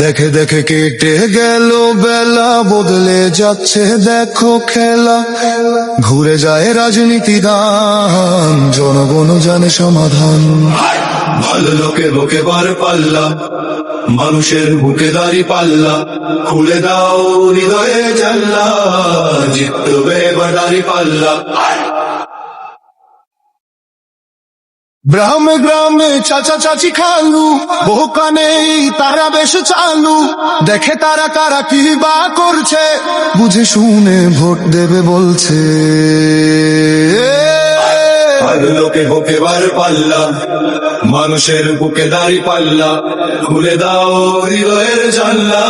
দেখে দেখে কেটে গেল বেলা, বদলে যাচ্ছে দেখো খেলা। ঘুরে যায় রাজনীতি দান, জনগণ জানে সমাধান। ভালো লোকে বুকে বার পাল্লা, মানুষের বুকে দাড়ি পাল্লা। খুলে দাও হৃদয়ে জানলা, জিতবে এবার দাড়ি পাল্লা। গ্রামে গ্রামে চাচা চাচি খালু, বহু কানে তারা বেশ চালু। দেখে তারা কারা কি বা করছে, বুঝে শুনে ভোট দেবে বলছে। ভালো লোকে বুকে বার পাল্লা, মানুষের বুকে দাড়ি পাল্লা। খুলে দাও হৃদয়ের জানলা,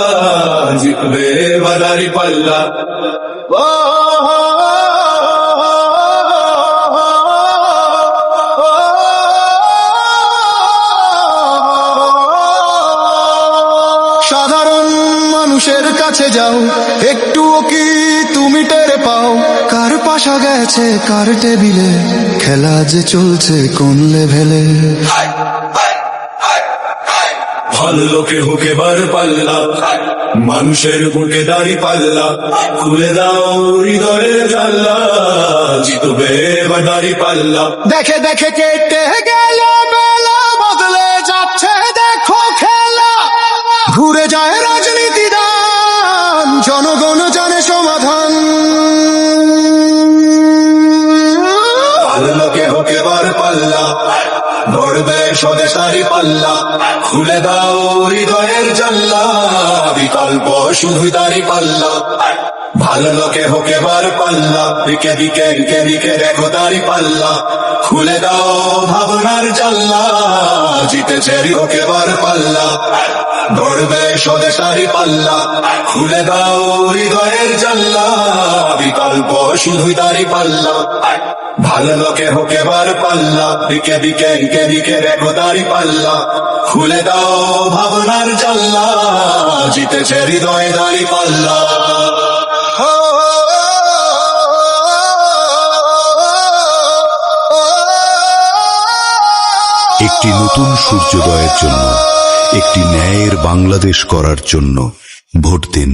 জিতবে এবার দাড়ি পাল্লা। সাধারণ মানুষের কাছে যাও, একটুও কি তুমি টের পাও? কার পাশা গেছে কার টেবিলে, খেলা যে চলছে কোন লেভেলে। ভালো লোকে বুকে বার পাল্লা, মানুষের বুকে দাড়ি পাল্লা। খুলে দাও হৃদয়ের জানলা, জিতবে এবার দাড়ি পাল্লা। দেখে দেখে কেটে গেল বেলা, বদলে যাচ্ছে দেখো খেলা। ঘুরে যায় রাজনীতি দান, জনগণ জানে সমাধান। ভালো লোকে বুকে বার পাল্লা, ধরবে স্বদেশ দাড়ি পাল্লা। খুলে দাও হৃদয়ের জানলা, বিকল্প শুধু দাড়ি পাল্লা। ভালো লোকে হোকে বার পাল্লা, দিকে দিকে দিকে দিকে দেখো দাড়ি পাল্লা। খুলে দাও ভাবনার জানলা, জিতেছে হোকে বার পাল্লা। ধরবে স্বদেশ দাড়ি পাল্লা। খুলে দাও হৃদয়ের জানলা, বিকল্প শুধু দাড়ি পাল্লা। ভালো লোকে হোকে বার পাল্লা, দিকে দিকে দিকে দিকে দেখো দাড়ি পাল্লা। খুলে দাও ভাবনার জানলা, জিতেছে হৃদয়ে দাড়ি পাল্লা। একটি নতুন সূর্যোদয়ের জন্য, একটি ন্যায়ের বাংলাদেশ করার জন্য ভোট দিন।